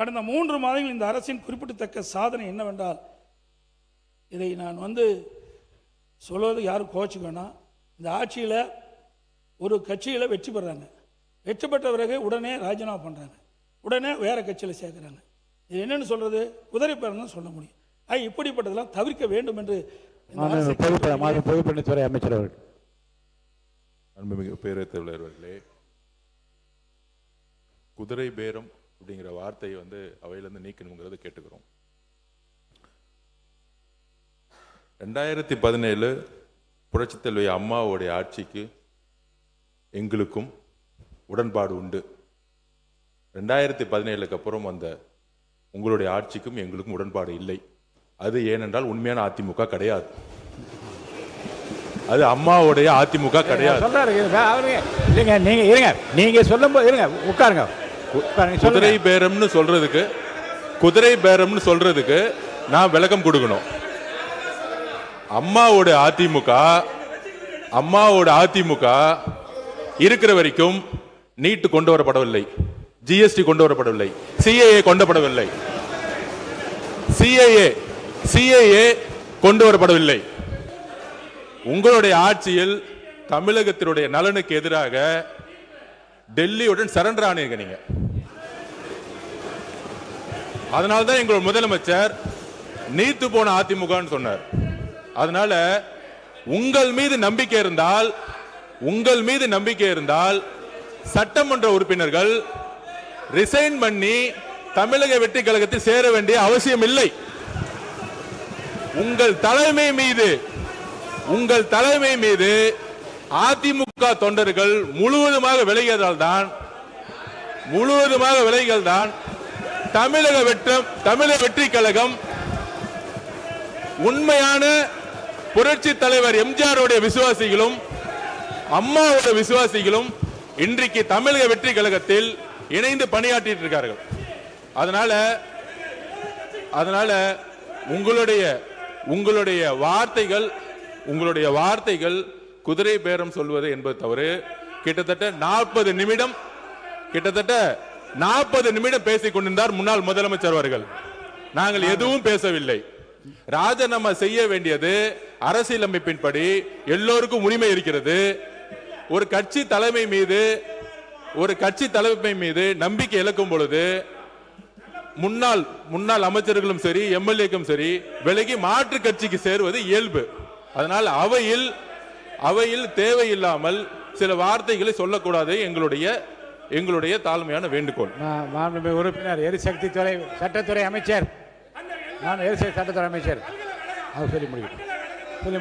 கடந்த 3 மாதங்கள் இந்த அரசின் குறிப்பிடத்தக்க சாதனை என்னவென்றால், இதை நான் சொல்வது யாரும் கோச்சிக்க வேணாம். இந்த ஆட்சியில் ஒரு கட்சியில் வெற்றி பெறாங்க, வெற்றி பெற்ற பிறகு உடனே ராஜினாமா பண்ணுறாங்க, உடனே வேறு கட்சியில் சேர்க்குறாங்க. இது என்னென்னு சொல்கிறது, குதிரை பேரம் சொல்ல முடியும். இப்படிப்பட்டதெல்லாம் தவிர்க்க வேண்டும் என்று பொதுப்பணித்துறை அமைச்சர் அவர்கள். அன்புமிகு பேரவைத் தலைவர் அவர்களே, குதிரை பேரம் அப்படிங்கிற வார்த்தையை அவையிலிருந்து நீக்கணுங்கிறத கேட்டுக்கிறோம். 2017 புரட்சித் தலைவி அம்மாவுடைய ஆட்சிக்கு எங்களுக்கும் உடன்பாடு உண்டு. 2017க்கு அப்புறம் வந்த உங்களுடைய ஆட்சிக்கும் எங்களுக்கும் உடன்பாடு இல்லை. அது ஏனென்றால் உண்மையான அதிமுக கிடையாது, அது அம்மாவுடைய அதிமுக கிடையாது. நீங்க சொல்லும்போது உட்காருங்க. குதிரை பேரம்னு சொல்றதுக்கு நான் விளக்கம் கொடுக்கணும். அம்மாவோட அதிமுக இருக்கிற வரைக்கும் நீட் கொண்டு வரப்படவில்லை, ஜிஎஸ்டி கொண்டு வரப்படவில்லை, சிஏஏ கொண்டப்படவில்லை, சிஏஏ கொண்டு வரப்படவில்லை. உங்களுடைய ஆட்சியில் தமிழகத்தினுடைய நலனுக்கு எதிராக டெல்லியுடன் சரண்டர் ஆனீங்க நீங்க. அதனால்தான் எங்களுடைய முதலமைச்சர் நீத்து போன அதிமுகன்னு சொன்னார். அதனால உங்கள் மீது நம்பிக்கை இருந்தால் சட்டமன்ற உறுப்பினர்கள் ரிசைன் பண்ணி தமிழக வெற்றி கழகத்தில் சேர வேண்டிய அவசியம் இல்லை. உங்கள் தலைமை மீது அதிமுக தொண்டர்கள் முழுவதுமாக விலகியதால் தான் தமிழக வெற்றி கழகம் உண்மையான புரட்சி தலைவர் எம்ஜிஆருடைய விசுவாசிகளும் அம்மாவோட விசுவாசிகளும் இன்றைக்கு தமிழக வெற்றி கழகத்தில் இணைந்து பணியாற்றிட்டு இருக்கார்கள். அதனால உங்களுடைய வார்த்தைகள் குதிரை பேரம் சொல்வது என்பது தவறு. கிட்டத்தட்ட 40 நிமிடம் பேசிக் கொண்டிருந்தார் முன்னாள் முதலமைச்சர் அவர்கள். நாங்கள் எதுவும் பேசவில்லை. ராஜினாமா செய்ய வேண்டியது அரசியலமைப்பின்படி எல்லோருக்கும் உரிமை இருக்கிறது. ஒரு கட்சி தலைமை மீது நம்பிக்கை இழக்கும் பொழுது முன்னாள் அமைச்சர்களும் சரி, எம்எல்ஏக்கும் சரி, விலகி மாற்று கட்சிக்கு சேருவது இயல்பு. அதனால் அவையில் தேவையில்லாமல் சில வார்த்தைகளை சொல்லக்கூடாது எங்களுடைய தாழ்மையான வேண்டுகோள். உறுப்பினர் எரிசக்தி துறை சட்டத்துறை அமைச்சர், சட்டத்துறை அமைச்சர் அவர் சொல்லி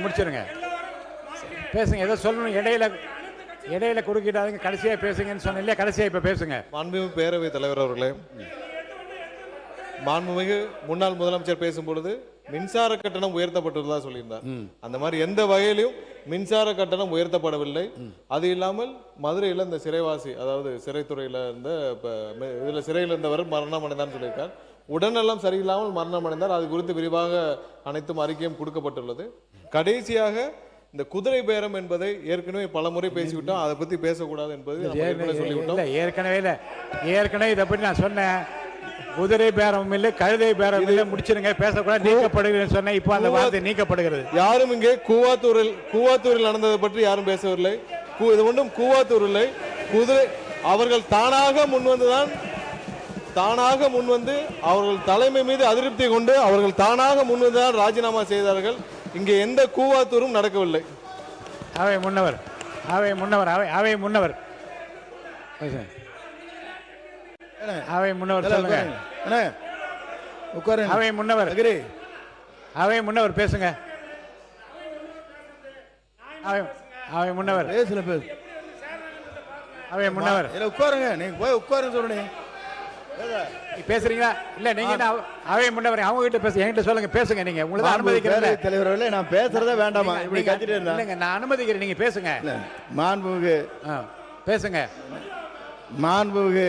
முடிச்சிருங்க. பேசுங்க, ஏதோ சொல்லணும். இடையில குறுக்கிடாதீங்க, கடைசியா பேசுங்கன்னு சொன்ன இல்லையா, கடைசியா இப்ப பேசுங்க. மாண்புமிகு பேரவைத் தலைவர் அவர்களே, மாண்புமிகு முன்னாள் முதலமைச்சர் பேசும்பொழுது மின்சார கட்டணம் உயர்த்தப்பட்டுள்ளதா சொல்லியிருந்தார். அந்த மாதிரி எந்த வகையிலும் மின்சார கட்டணம் உயர்த்தப்படவில்லை. அது இல்லாமல் மதுரையில் இந்த சிறைவாசி, அதாவது சிறைத்துறையில சிறையில் இருந்தவர் மரணம் அடைந்தான்னு சொல்லியிருக்கார். உடல்நலம் சரியில்லாமல் மரணம் அடைந்தார். அது குறித்து விரிவாக அனைத்தும் அறிக்கையும் கொடுக்கப்பட்டுள்ளது. கடைசியாக இந்த குதிரை பேரம் என்பதை ஏற்கனவே பல முறை பேசிவிட்டோம், அதை பத்தி பேசக்கூடாது என்பது சொல்லிவிட்டோம். ஏற்கனவே இதை பற்றி நான் சொன்னேன். குதிரை பேரம் இல்லை, கழுதை பேரம் இல்லை, முடிச்சிருங்க, பேசக்கூடாது, நீக்கப்படுகிறது சொன்னேன். இப்போ அந்த வார்த்தை நீக்கப்படுகிறது. யாரும் இங்கே கூவாத்தூரில் நடந்ததை பற்றி யாரும் பேசவில்லை. இது ஒன்றும் கூவாத்தூர் இல்லை. குதிரை அவர்கள் தானாக முன்வந்து அவர்கள் தலைமை மீது அதிருப்தி கொண்டு அவர்கள் தானாக முன்வந்துதான் ராஜினாமா செய்தார்கள். இங்கே எந்த கூவாத்தூரும் நடக்கவில்லை. அவை முன்னவர் அவை முன்னவர் சொல்லுங்க. அவை முன்னவர் பேசுங்க. அவை முன்னவர் உட்காருங்க. நீங்க போய் உட்காருங்க சொல்லுங்க. பேசுறீங்களா இல்ல? நீங்க அவை முன்னவர் அவங்க கிட்ட பேச, என்கிட்ட சொல்லுங்க, பேசுங்க. நீங்க உங்களுக்கு அனுமதிக்கிறேன் தலைவர்களே, நான் பேசுறதே வேண்டாமா? இப்படி கத்திட்டு இருந்தாங்க. நான் அனுமதிக்கிறேன், நீங்க பேசுங்க. மாண்புமிகு பேசுங்க. மாண்புமிகு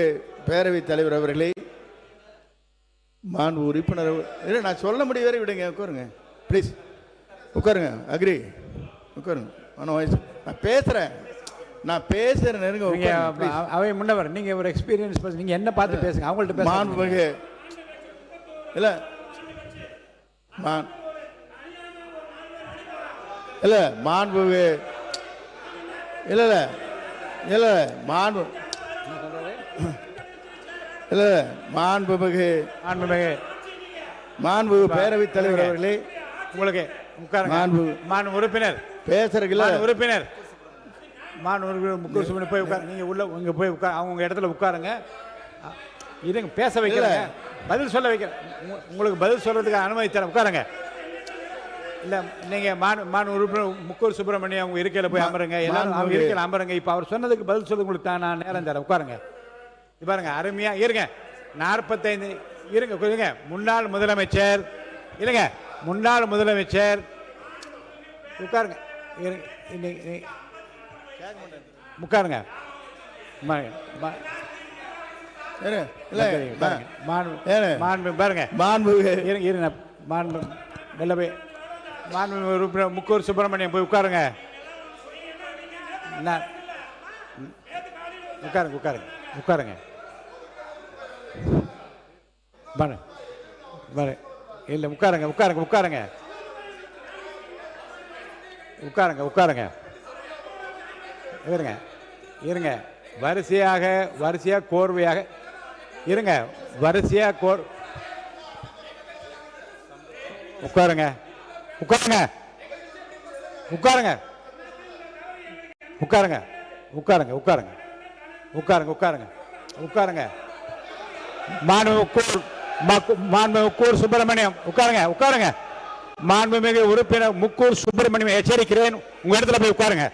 பேரவைத் தலைவர் அவர்களே, மாண்பு உறுப்பினர், நான் சொல்ல முடிய வரை விடுங்க. உட்காருங்க ப்ளீஸ், உட்காருங்க. அக்ரி, உட்காருங்க. நான் பேசுறேன். அவை முன்னவர், நீங்க ஒரு எக்ஸ்பீரியன்ஸ், நீங்க என்ன பார்த்து பேசுங்க. அவங்கள்ட்ட பேசுங்க. மாண்புமிகு இல்லை இல்லை மாண்புமிகு இல்லை இல்லை இல்லை மாண்பு இல்லை மாண்புமிகு பேரவைத் தலைவர் அவர்களே, உங்களுக்கு உட்காருங்க. மாண்பு உறுப்பினர் பேசுறதுல உறுப்பினர் முக்கூர் சுப்பிரமணியம் போய் உட்காரு. நீங்க உள்ள இங்க போய் உட்கார், அவங்க இடத்துல உட்காருங்க. இருங்க, பேச வைக்கிறேன், பதில் சொல்ல வைக்கிறேன். உங்களுக்கு பதில் சொல்றதுக்கு அனுமதி தரேன், உட்காருங்க. இல்ல நீங்க உறுப்பினர் முக்கூர் சுப்பிரமணியம் அவங்க இருக்கையில போய் அமருங்க. எல்லாரும் அவங்க இருக்கையில அமருங்க. இப்ப அவர் சொன்னதுக்கு பதில் சொல்றது உங்களுக்கு நான் நேரம் தரேன், உட்காருங்க. பாருங்க, அருமையா இருங்க. 45 இருங்க. முன்னாள் முதலமைச்சர் இல்லைங்க, முன்னாள் முதலமைச்சர் உட்காருங்க. உட்காருங்க. உறுப்பினர் முக்கூர் சுப்பிரமணியம் போய் உட்காருங்க. உட்காருங்க. இல்ல உட்காருங்க. இருங்க. வரிசையா கோர்வையாக இருங்க. உட்காருங்க. முக்கூர் சுப்பிரமணியம் உட்காருங்க. மாண்புமிகு உறுப்பினர் முக்கூர் சுப்பிரமணியம் எச்சரிக்கிறேன், உங்க இடத்துல போய் உட்காருங்க.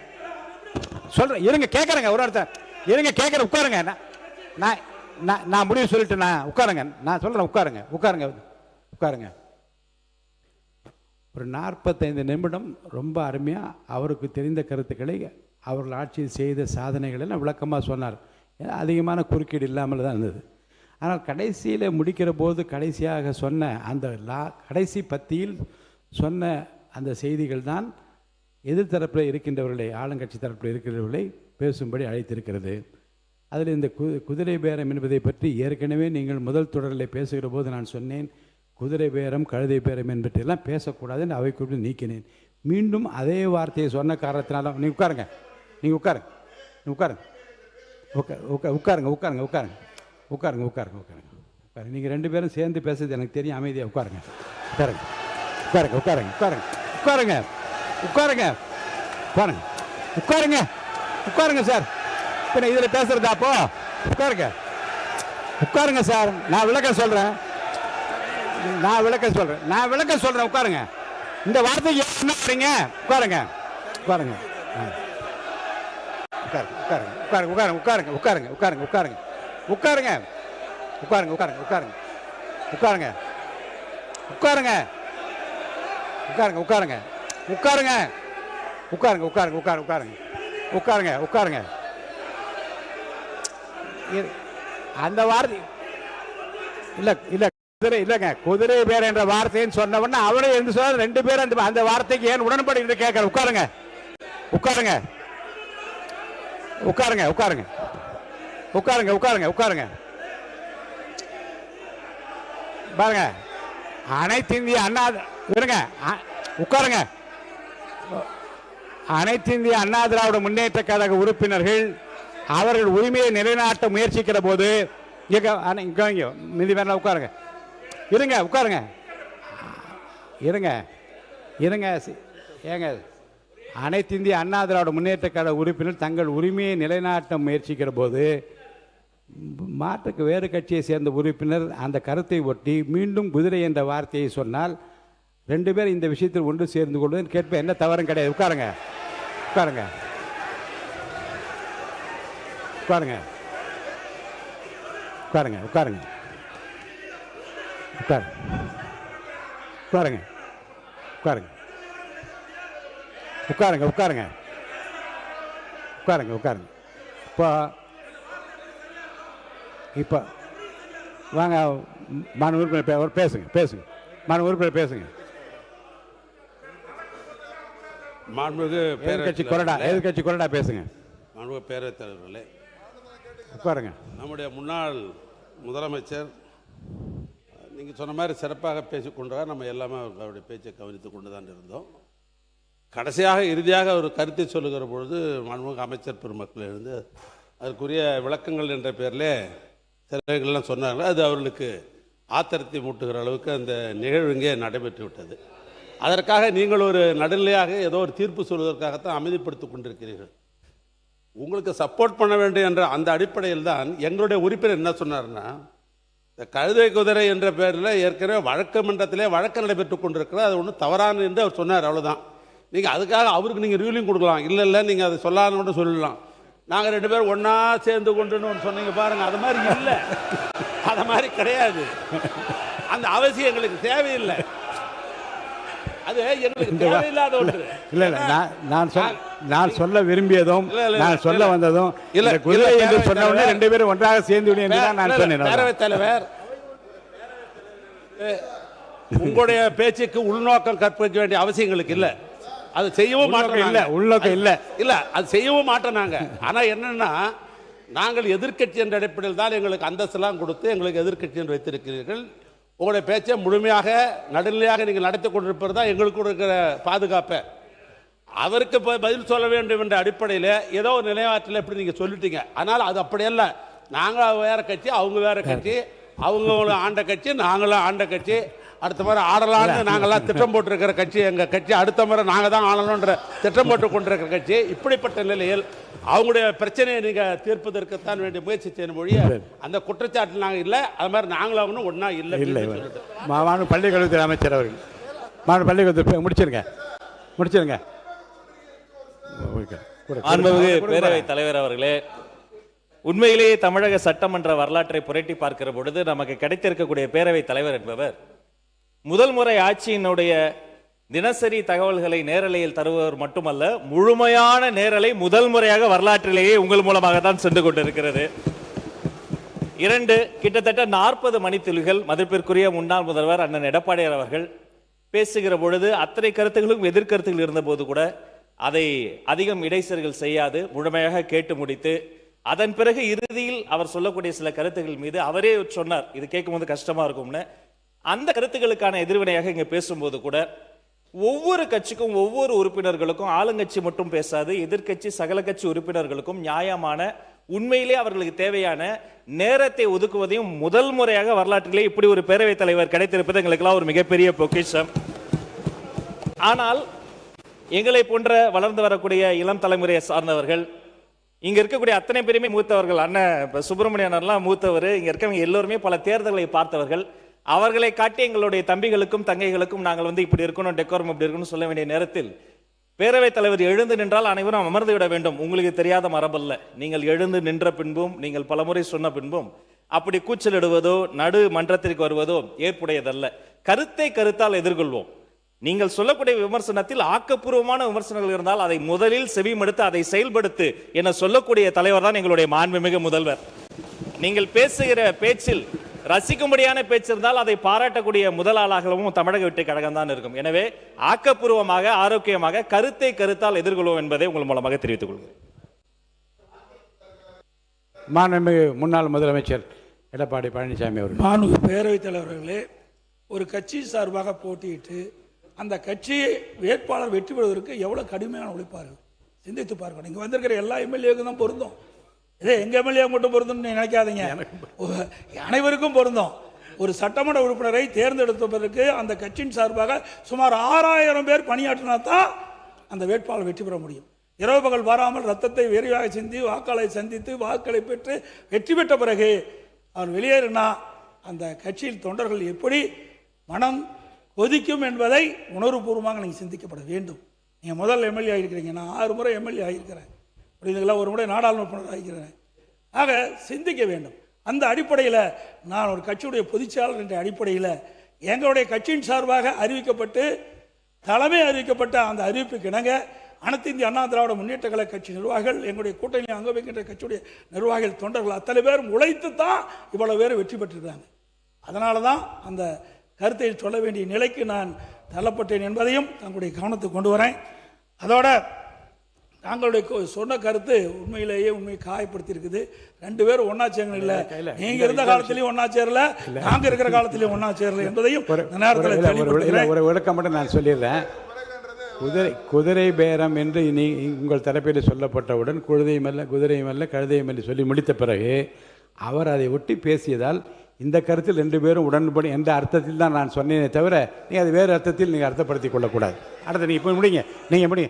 சொல்றேன், இருங்க, கேட்கறேங்க. ஒரு இடத்த இருங்க, கேட்கறேன், உட்காருங்க. நான் முடிவு சொல்லிட்டேன், உட்காருங்க. நான் சொல்றேன், உட்காருங்க. ஒரு 45 நிமிடம் ரொம்ப அருமையா அவருக்கு தெரிந்த கருத்துக்களை, அவர்கள் ஆட்சியில் செய்த சாதனைகள் எல்லாம் விளக்கமாக சொன்னார். அதிகமான குறுக்கீடு இல்லாமல் தான் இருந்தது. ஆனால் கடைசியில் முடிக்கிற போது கடைசியாக சொன்ன அந்த கடைசி பத்தியில் சொன்ன அந்த செய்திகள் தான் எதிர்த்தரப்பில் இருக்கின்றவர்களை, ஆளுங்கட்சி தரப்பில் இருக்கிறவர்களை பேசும்படி அழைத்திருக்கிறது. அதில் இந்த குதிரை பேரம் என்பதை பற்றி ஏற்கனவே நீங்கள் முதல் தொடரில் பேசுகிற போது நான் சொன்னேன், குதிரை பேரம் கழுதை பேரம் என்பதெல்லாம் பேசக்கூடாதுன்னு அவை குறித்து நீக்கினேன். மீண்டும் அதே வார்த்தையை சொன்ன காரணத்தினால உட்காருங்க. நீங்கள் 2 பேரும் சேர்ந்து பேசுறது எனக்கு தெரியும். அமைதியாக உட்காருங்க சார். பின்ன இதில் பேசுறதா? அப்போ உட்காருங்க சார். நான் விளக்கம் சொல்றேன். உட்காருங்க. இந்த வார்த்தைக்கு என்ன பண்றீங்க? உட்காருங்க. அந்த வார்த்தை இல்லங்க, குதிரை பேர் என்ற வார்த்தைன்னு சொன்ன உடனே அவரே என்று சொல்ல 2 பேரும் அந்த வார்த்தைக்கு ஏன் உடன்படி என்று கேட்கற. உட்காருங்க. பாருங்க, அனைத்து இந்திய அண்ணா திராவிட முன்னேற்ற கழக உறுப்பினர்கள் அவர்கள் உரிமையை நிலைநாட்ட முயற்சிக்கிற போது உட்காருங்க. அனைத்து இந்திய அண்ணா திராவிட முன்னேற்ற கழக உறுப்பினர் தங்கள் உரிமையை நிலைநாட்ட முயற்சிக்கிற போது மாற்றுக்கு வேறு கட்சியை சேர்ந்த உறுப்பினர் அந்த கருத்தை ஒட்டி மீண்டும் குதிரை என்ற வார்த்தையை சொன்னால் 2 பேர் இந்த விஷயத்தில் ஒன்று சேர்ந்து கொள்வது கேட்ப என்ன தவறும் கிடையாது. உட்காருங்க. இப்போ வாங்க, மாண்பு உறுப்பினர் பேசுங்க. மாண்புமிகு எதிர்கட்சி கொறடா பேசுங்க. மாண்புமிகு பேரவைத் தலைவர்களே, உட்காருங்க. நம்முடைய முன்னாள் முதலமைச்சர், நீங்கள் சொன்ன மாதிரி சிறப்பாக பேசிக்கொண்டார். நம்ம எல்லாமே அவருடைய பேச்சை கவனித்து கொண்டு தான் இருந்தோம். கடைசியாக இறுதியாக ஒரு கருத்தை சொல்லுகிற பொழுது மாண்புமிகு அமைச்சர் பெருமக்கள் இருந்து அதற்குரிய விளக்கங்கள் என்ற பேரில் சிலர்கள்லாம் சொன்னாங்க. அது அவர்களுக்கு ஆத்திரத்தை மூட்டுகிற அளவுக்கு அந்த நிகழ்வு இங்கே நடைபெற்று விட்டது. அதற்காக நீங்கள் ஒரு நடுநிலையாக ஏதோ ஒரு தீர்ப்பு சொல்வதற்காகத்தான் அமைதிப்படுத்தி கொண்டிருக்கிறீர்கள். உங்களுக்கு சப்போர்ட் பண்ண வேண்டும் என்ற அந்த அடிப்படையில் தான் எங்களுடைய உறுப்பினர் என்ன சொன்னார்னா, இந்த கழுதை குதிரை என்ற பேரில் ஏற்கனவே வழக்கு மன்றத்திலே வழக்கு நடைபெற்று கொண்டிருக்கிறது, அது ஒன்றும் தவறான என்று அவர் சொன்னார். அவ்வளோதான். நீங்கள் அதுக்காக அவருக்கு நீங்கள் ரூலிங் கொடுக்கலாம். இல்லை நீங்கள் அதை சொல்லான்னு கூட சொல்லலாம். நாங்கள் 2 பேரும் ஒன்றா சேர்ந்து கொண்டுன்னு ஒன்று சொன்னீங்க பாருங்கள், அது மாதிரி இல்லை, அது மாதிரி கிடையாது. அந்த அவசியம் எங்களுக்கு தேவையில்லை. அது எங்களுக்கு தேவையில்லாத ஒன்று. இல்லை நான் சொல்ல விரும்பியதும் நான் சொல்ல வந்ததும் இல்லை. குதிரை என்று சொன்ன உடனே 2 பேரும் ஒன்றாக சேர்ந்து நான் சொன்னேன். பேரவைத் தலைவர், உங்களுடைய பேச்சுக்கு உள்நோக்கம் கற்பிக்க வேண்டிய அவசியம் எங்களுக்கு இல்லை. அது செய்யவும் மாட்டோம். இல்லை, உள்நோக்கம் இல்லை. இல்லை, அது செய்யவும் மாட்டோம் நாங்கள். ஆனால் என்னன்னா, நாங்கள் எதிர்க்கட்சி என்ற அடிப்படையில் தான் எங்களுக்கு அந்தஸ்தெல்லாம் கொடுத்து எங்களுக்கு எதிர்க்கட்சி என்று வைத்திருக்கிறீர்கள். உங்களுடைய பேச்சை முழுமையாக நடுநிலையாக நீங்கள் நடத்தி கொண்டிருப்பது தான் எங்களுக்கு இருக்கிற பாதுகாப்பை. அவருக்கு பதில் சொல்ல வேண்டும் என்ற அடிப்படையில் ஏதோ ஒரு நிலையாற்றில் எப்படி நீங்கள் சொல்லிட்டீங்க. ஆனால் அது அப்படியல்ல. நாங்கள் வேற கட்சி, அவங்க வேற கட்சி, அவங்க ஆண்ட கட்சி, நாங்களும் ஆண்ட கட்சி. அடுத்த முறை ஆடலான்னு நாங்கள்லாம் திட்டம் போட்டிருக்கிற கட்சி எங்கள் கட்சி. அடுத்த முறை நாங்கள் தான் ஆளணுன்ற திட்டம் போட்டு கொண்டிருக்கிற கட்சி. இப்படிப்பட்ட நிலையில் அவங்களுடைய பிரச்சனையை நீங்கள் தீர்ப்பதற்குத்தான் வேண்டிய முயற்சி செய்யணும் மொழிய அந்த குற்றச்சாட்டு நாங்கள் இல்லை. அது மாதிரி நாங்களாகணும் ஒன்றா இல்லை. பள்ளிக்கல்வித்துறை அமைச்சர் அவர்கள் பள்ளிக்கல்வித்துறை முடிச்சிருங்க. மாண்புமிகு பேரவைத் தலைவர் அவர்களே, உண்மையிலேயே தமிழக சட்டமன்ற வரலாற்றை புரட்டி பார்க்கிற பொழுது நமக்கு கிடைத்திருக்கக்கூடிய பேரவைத் தலைவர் என்பவர் முதல் முறை ஆட்சியினுடைய தினசரி தகவல்களை நேரலையில் தருபவர் மட்டுமல்ல, முழுமையான நேரலை முதல் முறையாக வரலாற்றிலேயே உங்கள் மூலமாக தான் சென்று கொண்டிருக்கிறது. 2 கிட்டத்தட்ட 40 மணித்துளிகள் மதிப்பிற்குரிய முன்னாள் முதல்வர் அண்ணன் எடப்பாடியார் அவர்கள் பேசுகிற பொழுது அத்தனை கருத்துகளும் எதிர்கருத்துகள் இருந்த போது கூட அதை அதிகம் இடைச்சல்கள் செய்யாது முழுமையாக கேட்டு முடித்து, அதன் பிறகு இறுதியில் அவர் சொல்லக்கூடிய சில கருத்துக்கள் மீது அவரே சொன்னார், இது கேட்கும்போது கஷ்டமா இருக்கும்னு. அந்த கருத்துக்களுக்கான எதிர்வினையாக இங்க பேசும்போது கூட ஒவ்வொரு கட்சிக்கும் ஒவ்வொரு உறுப்பினர்களுக்கும், ஆளுங்கட்சி மட்டும் பேசாது, எதிர்கட்சி சகல கட்சி உறுப்பினர்களுக்கும் நியாயமான உண்மையிலே அவர்களுக்கு தேவையான நேரத்தை ஒதுக்குவதையும் முதல் முறையாக வரலாற்றிலே இப்படி ஒரு பேரவைத் தலைவர் கிடைத்திருப்பது எங்களுக்கெல்லாம் ஒரு மிகப்பெரிய பொக்கிஷம். ஆனால் எங்களை போன்ற வளர்ந்து வரக்கூடிய இளம் தலைமுறையை சார்ந்தவர்கள், இங்க இருக்கக்கூடிய அத்தனை பேருமே மூத்தவர்கள், அண்ணன் சுப்பிரமணியனர்லாம் மூத்தவர், இங்க இருக்கவங்க எல்லோருமே பல தேர்தல்களை பார்த்தவர்கள். அவர்களை காட்டி எங்களுடைய தம்பிகளுக்கும் தங்கைகளுக்கும் நாங்கள் இப்படி இருக்கணும், டெக்கோரம் இப்படி இருக்கணும்னு சொல்ல வேண்டிய நேரத்தில் பேரவைத் தலைவர் எழுந்து நின்றால் அனைவரும் அமர்ந்து விட வேண்டும். உங்களுக்கு தெரியாத மரபல்ல. நீங்கள் எழுந்து நின்ற பின்பும், நீங்கள் பலமுறை சொன்ன பின்பும் அப்படி கூச்சலிடுவதோ நடு மன்றத்திற்கு வருவதோ ஏற்புடையதல்ல. கருத்தை கருத்தால் எதிர்கொள்வோம். நீங்கள் சொல்லக்கூடிய விமர்சனத்தில் ஆக்கப்பூர்வமான விமர்சனங்கள் இருந்தால் அதை முதலில் செவிமடுத்து அதை செயல்படுத்து என சொல்லக்கூடிய தலைவர் தான் எங்களுடைய மாண்புமிகு முதல்வர். நீங்கள் பேசுகிற பேச்சில் ரசிக்கும்படியான பேச்சு இருந்தால் அதை பாராட்டக்கூடிய முதல் ஆளாகவும் தமிழக வெற்றி கழகம் தான் இருக்கும். எனவே ஆக்கப்பூர்வமாக, ஆரோக்கியமாக கருத்தை கருத்தால் எதிர்கொள்வோம் என்பதை உங்கள் மூலமாக தெரிவித்துக் கொள்கிறேன். மாண்புமிகு முன்னாள் முதலமைச்சர் எடப்பாடி பழனிசாமி அவர்கள். மாண்புமிகு பேரவைத் தலைவர்களே, ஒரு கட்சி சார்பாக போட்டியிட்டு அந்த கட்சியை வேட்பாளர் வெற்றி பெறுவதற்கு எவ்வளவு கடுமையான உழைப்பார்கள் சிந்தித்து பார்க்கணும். இங்கே வந்திருக்கிற எல்லா எம்எல்ஏக்கும் தான் பொருந்தும். இதே எங்க எம்எல்ஏ மட்டும் பொருந்தும்னு நினைக்காதீங்க, அனைவருக்கும் பொருந்தும். ஒரு சட்டமன்ற உறுப்பினரை தேர்ந்தெடுப்பதற்கு அந்த கட்சியின் சார்பாக சுமார் 6000 பேர் பணியாற்றினா தான் அந்த வேட்பாளர் வெற்றி பெற முடியும். இரவு பகல் வராமல் ரத்தத்தை விரைவாக சிந்தி வாக்களை சந்தித்து வாக்களை பெற்று வெற்றி பெற்ற பிறகு அவர் வெளியேறினா அந்த கட்சியில் தொண்டர்கள் எப்படி மனம் கொதிக்கும் என்பதை உணர்வுபூர்வமாக நீங்கள் சிந்திக்கப்பட வேண்டும். நீங்கள் முதல் எம்எல்ஏ ஆகிருக்கிறீங்க, நான் 6 முறை எம்எல்ஏ ஆகியிருக்கிறேன், அப்படிங்களா, ஒரு முறை நாடாளுமன்ற உறுப்பினர் ஆகிக்கிறேன். ஆக சிந்திக்க வேண்டும். அந்த அடிப்படையில் நான் ஒரு கட்சியுடைய பொதுச்செயலாளர் என்ற அடிப்படையில் எங்களுடைய கட்சியின் சார்பாக அறிவிக்கப்பட்டு தலைமை அறிவிக்கப்பட்ட அந்த அறிவிப்புக்கு இணங்க அனைத்து இந்திய அண்ணா திராவிட முன்னேற்ற கழக கட்சி நிர்வாகிகள், எங்களுடைய கூட்டணி அங்க வைக்கின்ற கட்சியுடைய நிர்வாகிகள், தொண்டர்கள் அத்தனை பேரும் உழைத்து தான் இவ்வளவு பேர் வெற்றி பெற்றிருக்காங்க. அதனால தான் அந்த கருத்தை சொல்ல வேண்டிய நிலைக்கு நான் தள்ளப்பட்டேன் என்பதையும் தங்களுடைய கவனத்துக்கு கொண்டு வரேன். அதோட நாங்களுடைய சொன்ன கருத்து உண்மையிலேயே உண்மையை காயப்படுத்தி இருக்குது. 2 பேரும் ஒன்னா சேரல இல்ல, நீங்க இருந்த காலத்திலயும் ஒன்னா சேரல, நாங்க இருக்கிற காலத்திலயும் ஒன்னா சேரல என்பதையும் இந்த நேரத்தில் தெளிவுபடுத்துகிறேன். ஒரு விளக்கம் மட்டும் நான் சொல்லிடுறேன். குதிரை பேரம் என்று உங்கள் தரப்பில் சொல்லப்பட்டவுடன் குதிரையும் அல்ல கழுதையும் என்று சொல்லி முடித்த பிறகு அவர் அதை ஒட்டி பேசியதால் இந்த கருத்தில் 2 பேரும் உடன்படி என்ற அர்த்தத்தில் தான் நான் சொன்னேனே தவிர நீங்கள் அது வேறு அர்த்தத்தில் நீங்கள் அர்த்தப்படுத்திக் கொள்ளக்கூடாது. அடுத்து நீங்கள் இப்போ முடிங்க, நீங்கள் முடிங்க.